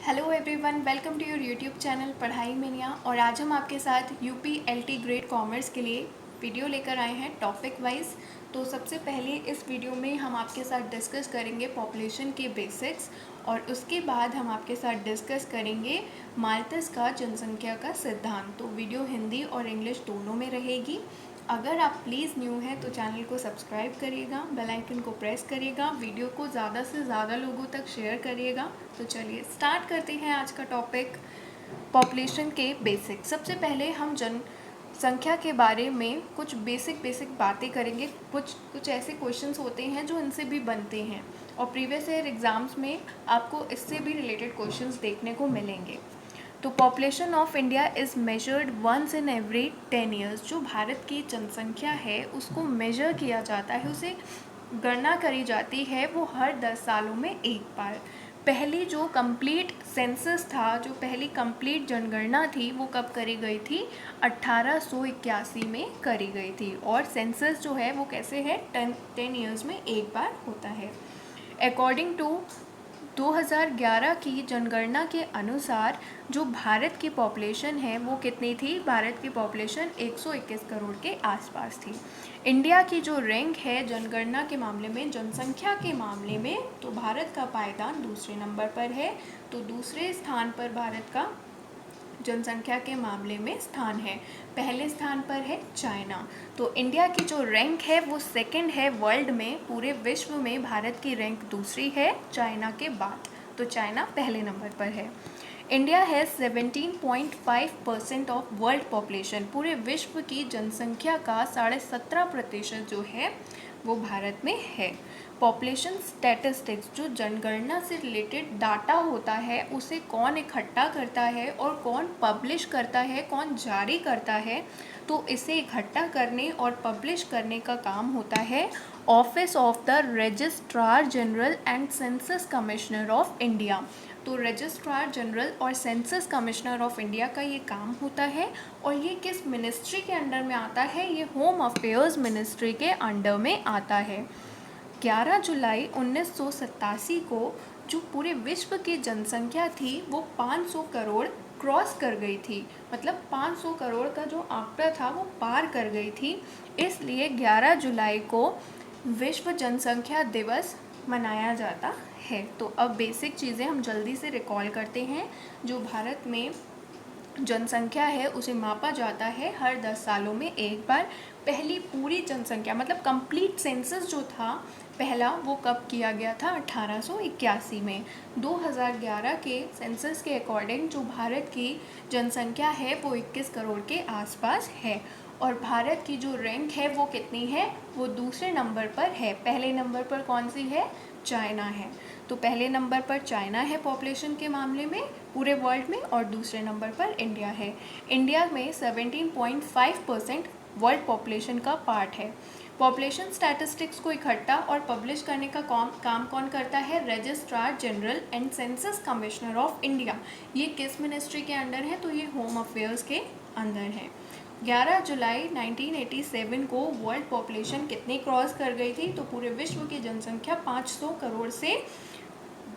Hello everyone, welcome to your YouTube channel Padhai mania. और आज हम आपके साथ यूपी एलटी ग्रेड कॉमर्स के लिए वीडियो लेकर आए हैं टॉपिक वाइज। तो सबसे पहले इस वीडियो में हम आपके साथ डिस्कस करेंगे पॉपुलेशन के बेसिक्स, और उसके बाद हम आपके साथ डिस्कस करेंगे माल्थस का जनसंख्या का सिद्धांत। तो वीडियो हिंदी और इंग्लिश दोनों में रहेगी। अगर आप प्लीज़ न्यू हैं तो चैनल को सब्सक्राइब करिएगा, बेल आइकन को प्रेस करिएगा, वीडियो को ज़्यादा से ज़्यादा लोगों तक शेयर करिएगा। तो चलिए स्टार्ट करते हैं आज का टॉपिक, पॉपुलेशन के बेसिक। सबसे पहले हम जनसंख्या के बारे में कुछ बेसिक बातें करेंगे। कुछ ऐसे क्वेश्चंस होते हैं जो इनसे भी बनते हैं, और प्रीवियस ईयर एग्ज़ाम्स में आपको इससे भी रिलेटेड क्वेश्चंस देखने को मिलेंगे। तो population of India is measured once in every 10 years. जो भारत की जनसंख्या है उसको मेजर किया जाता है, उसे गणना करी जाती है वो हर 10 सालों में एक बार। पहली जो कंप्लीट सेंसस था, जो पहली कंप्लीट जनगणना थी, वो कब करी गई थी? 1881 में करी गई थी। और सेंसस जो है वो कैसे है? 10 ईयर्स में एक बार होता है। अकॉर्डिंग टू 2011 की जनगणना के अनुसार जो भारत की पॉपुलेशन है वो कितनी थी? भारत की पॉपुलेशन 121 करोड़ के आसपास थी। इंडिया की जो रैंक है जनगणना के मामले में, जनसंख्या के मामले में, तो भारत का पायदान दूसरे नंबर पर है। तो दूसरे स्थान पर भारत का जनसंख्या के मामले में स्थान है। पहले स्थान पर है चाइना। तो इंडिया की जो रैंक है वो सेकंड है वर्ल्ड में, पूरे विश्व में भारत की रैंक दूसरी है चाइना के बाद। तो चाइना पहले नंबर पर है। इंडिया है 17.5% ऑफ वर्ल्ड पॉपुलेशन। पूरे विश्व की जनसंख्या का 17.5% जो है वो भारत में है। पॉपुलेशन स्टैटिस्टिक्स, जो जनगणना से रिलेटेड डाटा होता है उसे कौन इकट्ठा करता है और कौन पब्लिश करता है, कौन जारी करता है, तो इसे इकट्ठा करने और पब्लिश करने का काम होता है office of the registrar general and census commissioner of India. तो रजिस्ट्रार जनरल और सेंसस कमिश्नर ऑफ इंडिया का ये काम होता है। और ये किस मिनिस्ट्री के अंडर में आता है? ये होम अफेयर्स मिनिस्ट्री के अंडर में आता है। 11 जुलाई 1987 को जो पूरे विश्व की जनसंख्या थी वो 500 करोड़ क्रॉस कर गई थी। मतलब 500 करोड़ का जो आंकड़ा था वो पार कर गई थी। इसलिए 11 जुलाई को विश्व जनसंख्या दिवस मनाया जाता है। तो अब बेसिक चीज़ें हम जल्दी से रिकॉल करते हैं। जो भारत में जनसंख्या है उसे मापा जाता है हर 10 सालों में एक बार। पहली पूरी जनसंख्या मतलब कंप्लीट सेंसस जो था पहला, वो कब किया गया था? 1881 में। 2011 के सेंसस के अकॉर्डिंग जो भारत की जनसंख्या है वो 21 करोड़ के आसपास है। और भारत की जो रैंक है वो कितनी है? वो दूसरे नंबर पर है। पहले नंबर पर कौन सी है? चाइना है। तो पहले नंबर पर चाइना है पॉपुलेशन के मामले में पूरे वर्ल्ड में, और दूसरे नंबर पर इंडिया है। इंडिया में 17.5% वर्ल्ड पॉपुलेशन का पार्ट है। पॉपुलेशन स्टैटिस्टिक्स को इकट्ठा और पब्लिश करने का काम कौन करता है? Registrar general and census commissioner of India. ये किस मिनिस्ट्री के अंडर है? तो ये होम अफेयर्स के अंदर है। 11 जुलाई 1987 को वर्ल्ड पॉपुलेशन कितनी क्रॉस कर गई थी? तो पूरे विश्व की जनसंख्या 500 करोड़ से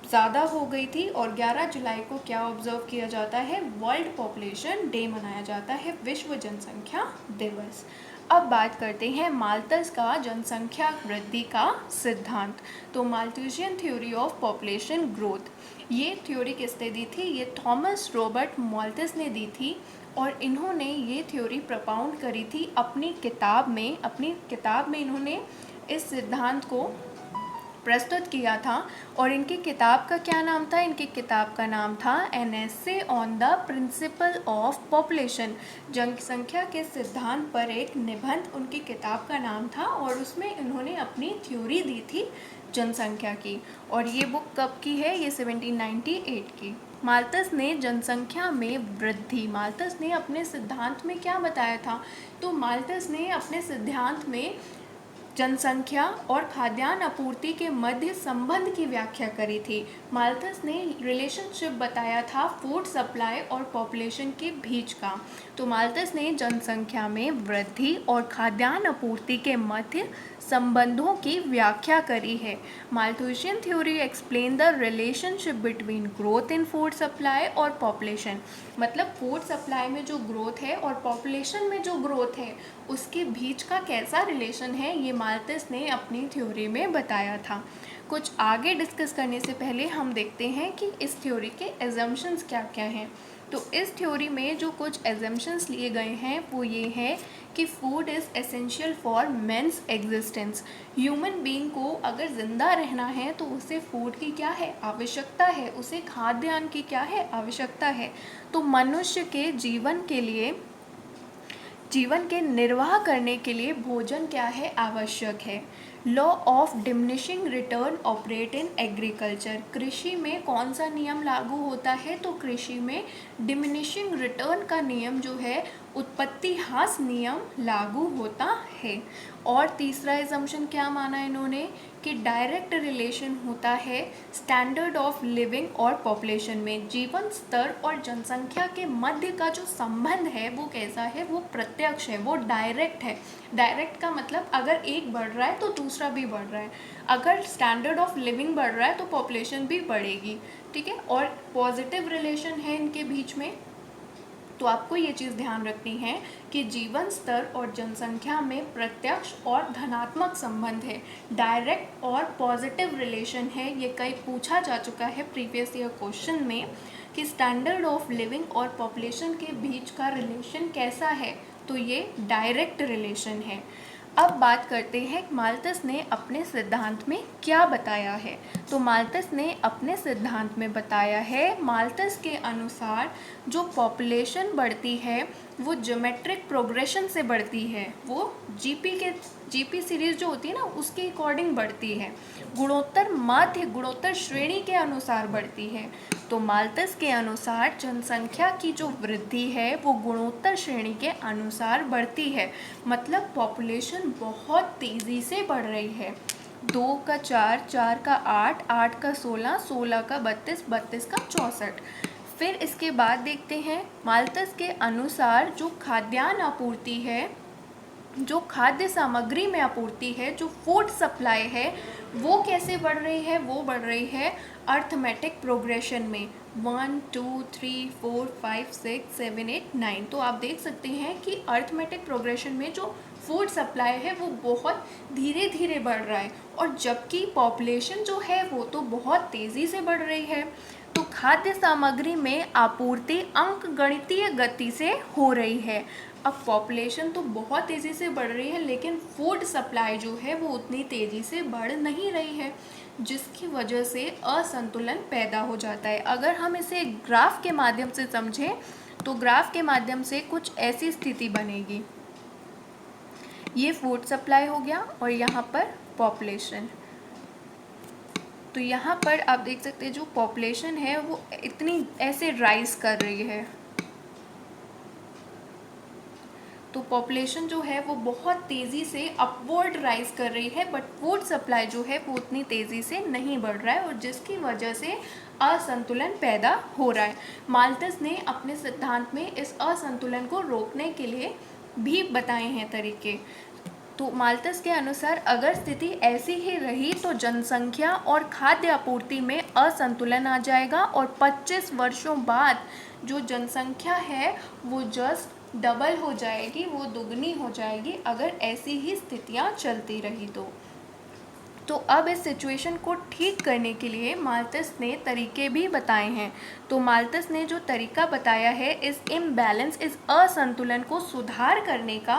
ज़्यादा हो गई थी। और 11 जुलाई को क्या ऑब्जर्व किया जाता है? वर्ल्ड पॉपुलेशन डे मनाया जाता है, विश्व जनसंख्या दिवस। अब बात करते हैं माल्थस का जनसंख्या वृद्धि का सिद्धांत। तो Malthusian theory of population growth, ये थ्योरी किसने दी थी? ये थॉमस रॉबर्ट माल्थस ने दी थी। और इन्होंने ये थ्योरी प्रपाउंड करी थी अपनी किताब में इन्होंने इस सिद्धांत को प्रस्तुत किया था। और इनकी किताब का क्या नाम था? इनकी किताब का नाम था an essay on the principle of population. जनसंख्या के सिद्धांत पर एक निबंध उनकी किताब का नाम था, और उसमें इन्होंने अपनी थ्योरी दी थी जनसंख्या की। और ये बुक कब की है? ये 1798 की। माल्थस ने जनसंख्या में वृद्धि, माल्थस ने अपने सिद्धांत में क्या बताया था? तो माल्थस ने अपने सिद्धांत में जनसंख्या और खाद्यान्न आपूर्ति के मध्य संबंध की व्याख्या करी थी। माल्थस ने रिलेशनशिप बताया था फूड सप्लाई और पॉपुलेशन के बीच का। तो माल्थस ने जनसंख्या में वृद्धि और खाद्यान्न आपूर्ति के मध्य संबंधों की व्याख्या करी है। Malthusian theory explain the relationship between growth in food supply और पॉपुलेशन। मतलब फूड सप्लाई में जो ग्रोथ है और पॉपुलेशन में जो ग्रोथ है उसके बीच का कैसा रिलेशन है, ये माल्थस ने अपनी थ्योरी में बताया था। कुछ आगे डिस्कस करने से पहले हम देखते हैं कि इस थ्योरी के एजम्पशंस क्या क्या हैं। तो इस थ्योरी में जो कुछ एजम्पशंस लिए गए हैं वो ये है कि food is essential for men's existence. Human being को अगर ज़िंदा रहना है तो उसे फूड की क्या है, आवश्यकता है, उसे खाद्यान्न की क्या है, आवश्यकता है। तो मनुष्य के जीवन के लिए, जीवन के निर्वाह करने के लिए भोजन क्या है, आवश्यक है। Law of diminishing return operate in agriculture. कृषि में कौन सा नियम लागू होता है, तो कृषि में डिमिनिशिंग रिटर्न का नियम जो है, उत्पत्ति ह्रास नियम लागू होता है। और तीसरा एजम्पशन क्या माना इन्होंने कि डायरेक्ट रिलेशन होता है स्टैंडर्ड ऑफ लिविंग और पॉपुलेशन में। जीवन स्तर और जनसंख्या के मध्य का जो संबंध है वो कैसा है, वो प्रत्यक्ष है, वो डायरेक्ट है। डायरेक्ट का मतलब अगर एक बढ़ रहा है तो दूसरा भी बढ़ रहा है, अगर स्टैंडर्ड ऑफ लिविंग बढ़ रहा है तो पॉपुलेशन भी बढ़ेगी, ठीक है। और पॉजिटिव रिलेशन है इनके बीच में। तो आपको ये चीज़ ध्यान रखनी है कि जीवन स्तर और जनसंख्या में प्रत्यक्ष और धनात्मक संबंध है, डायरेक्ट और पॉजिटिव रिलेशन है। ये कई पूछा जा चुका है प्रीवियस ईयर क्वेश्चन में कि स्टैंडर्ड ऑफ लिविंग और पॉपुलेशन के बीच का रिलेशन कैसा है, तो ये डायरेक्ट रिलेशन है। अब बात करते हैं माल्थस ने अपने सिद्धांत में क्या बताया है। तो माल्थस ने अपने सिद्धांत में बताया है, माल्थस के अनुसार जो पॉपुलेशन बढ़ती है वो ज्योमेट्रिक प्रोग्रेशन से बढ़ती है, वो जीपी सीरीज जो होती है ना उसके अकॉर्डिंग बढ़ती है, गुणोत्तर माध्य गुणोत्तर श्रेणी के अनुसार बढ़ती है। तो माल्थस के अनुसार जनसंख्या की जो वृद्धि है वो गुणोत्तर श्रेणी के अनुसार बढ़ती है। मतलब पॉपुलेशन बहुत तेज़ी से बढ़ रही है, 2 का 4, 4 का 8, 8 का 16, 16 का 32, 32 का 64। फिर इसके बाद देखते हैं माल्थस के अनुसार जो खाद्यान्न आपूर्ति है, जो खाद्य सामग्री में आपूर्ति है, जो फूड सप्लाई है वो कैसे बढ़ रही है, वो बढ़ रही है अर्थमेटिक प्रोग्रेशन में 1 2 3 4 5 6 7 8 9। तो आप देख सकते हैं कि अर्थमेटिक प्रोग्रेशन में जो फूड सप्लाई है वो बहुत धीरे धीरे बढ़ रहा है, और जबकि पॉपुलेशन जो है वो तो बहुत तेज़ी से बढ़ रही है। तो खाद्य सामग्री में आपूर्ति अंकगणितीय गति से हो रही है। अब पॉपुलेशन तो बहुत तेज़ी से बढ़ रही है लेकिन फूड सप्लाई जो है वो उतनी तेज़ी से बढ़ नहीं रही है, जिसकी वजह से असंतुलन पैदा हो जाता है। अगर हम इसे ग्राफ के माध्यम से समझें तो ग्राफ के माध्यम से कुछ ऐसी स्थिति बनेगी, ये फूड सप्लाई हो गया और यहाँ पर पॉपुलेशन। तो यहाँ पर आप देख सकते हैं जो पॉपुलेशन है वो इतनी ऐसे राइज कर रही है, तो पॉपुलेशन जो है वो बहुत तेज़ी से अपवर्ड राइज कर रही है, बट फूड सप्लाई जो है वो उतनी तेज़ी से नहीं बढ़ रहा है, और जिसकी वजह से असंतुलन पैदा हो रहा है। माल्थस ने अपने सिद्धांत में इस असंतुलन को रोकने के लिए भी बताए हैं तरीके। तो माल्थस के अनुसार अगर स्थिति ऐसी ही रही तो जनसंख्या और खाद्य आपूर्ति में असंतुलन आ जाएगा, और 25 वर्षों बाद जो जनसंख्या है वो जस्ट डबल हो जाएगी, वो दुगनी हो जाएगी अगर ऐसी ही स्थितियां चलती रही तो अब इस सिचुएशन को ठीक करने के लिए माल्थस ने तरीके भी बताए हैं। तो माल्थस ने जो तरीका बताया है इस इम्बैलेंस, इस असंतुलन को सुधार करने का,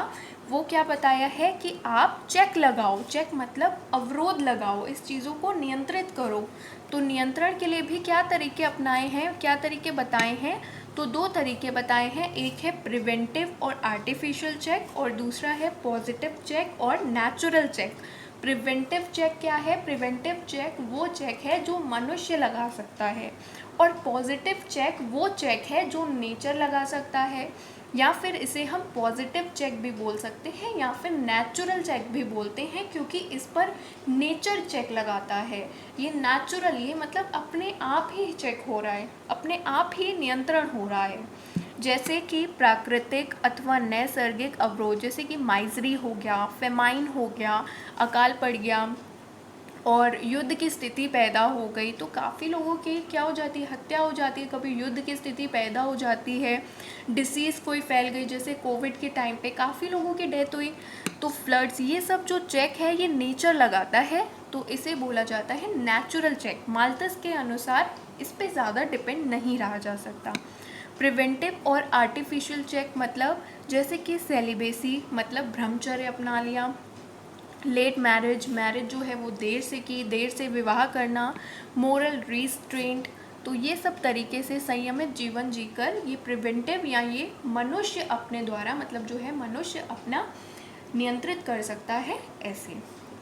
वो क्या बताया है कि आप चेक लगाओ, चेक मतलब अवरोध लगाओ, इस चीज़ों को नियंत्रित करो। तो नियंत्रण के लिए भी क्या तरीके अपनाए हैं, क्या तरीके बताए हैं, तो 2 तरीके बताए हैं, एक है प्रिवेंटिव और आर्टिफिशियल चेक, और दूसरा है पॉजिटिव चेक और नेचुरल चेक। प्रिवेंटिव चेक क्या है, प्रिवेंटिव चेक वो चेक है जो मनुष्य लगा सकता है, और पॉजिटिव चेक वो चेक है जो नेचर लगा सकता है, या फिर इसे हम पॉजिटिव चेक भी बोल सकते हैं या फिर नेचुरल चेक भी बोलते हैं, क्योंकि इस पर नेचर चेक लगाता है। ये नेचुरल, ये मतलब अपने आप ही चेक हो रहा है, अपने आप ही नियंत्रण हो रहा है। जैसे कि प्राकृतिक अथवा नैसर्गिक अवरोध, जैसे कि माइजरी हो गया, फेमाइन हो गया, अकाल पड़ गया और युद्ध की स्थिति पैदा हो गई, तो काफ़ी लोगों की क्या हो जाती है, हत्या हो जाती है, कभी युद्ध की स्थिति पैदा हो जाती है, डिसीज़ कोई फैल गई, जैसे कोविड के टाइम पे काफ़ी लोगों की डेथ हुई। तो फ्लड्स, ये सब जो चेक है ये नेचर लगाता है, तो इसे बोला जाता है नेचुरल चेक। माल्थस के अनुसार इस पर ज़्यादा डिपेंड नहीं रहा जा सकता। प्रिवेंटिव और आर्टिफिशियल चेक मतलब जैसे कि सेलिबेसी मतलब ब्रह्मचर्य अपना लिया, लेट मैरिज, मैरिज जो है वो देर से की, देर से विवाह करना, मोरल रिस्ट्रेंट, तो ये सब तरीके से संयमित जीवन जीकर ये प्रिवेंटिव या ये मनुष्य अपने द्वारा मतलब जो है मनुष्य अपना नियंत्रित कर सकता है ऐसे।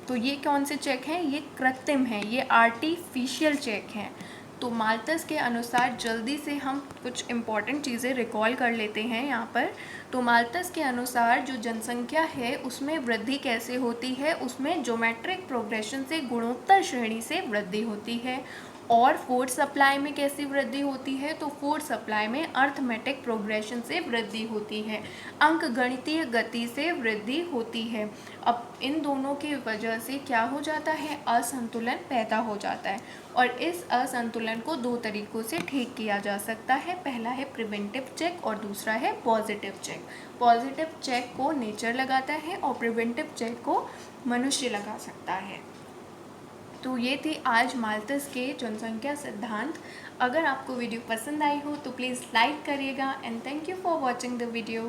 तो ये कौन से चेक हैं, ये कृत्रिम हैं, ये आर्टिफिशियल चेक हैं। तो माल्थस के अनुसार जल्दी से हम कुछ इम्पॉर्टेंट चीज़ें रिकॉल कर लेते हैं यहाँ पर। तो माल्थस के अनुसार जो जनसंख्या है उसमें वृद्धि कैसे होती है, उसमें ज्योमेट्रिक प्रोग्रेशन से गुणोत्तर श्रेणी से वृद्धि होती है। और फूड सप्लाई में कैसी वृद्धि होती है, तो फूड सप्लाई में अर्थमेटिक प्रोग्रेशन से वृद्धि होती है, अंकगणितीय गति से वृद्धि होती है। अब इन दोनों की वजह से क्या हो जाता है, असंतुलन पैदा हो जाता है, और इस असंतुलन को दो तरीक़ों से ठीक किया जा सकता है। पहला है प्रिवेंटिव चेक और दूसरा है पॉजिटिव चेक। पॉजिटिव चेक को नेचर लगाता है और प्रिवेंटिव चेक को मनुष्य लगा सकता है। तो ये थी आज माल्थस के जनसंख्या सिद्धांत। अगर आपको वीडियो पसंद आई हो तो प्लीज़ लाइक करिएगा and thank you for watching the video.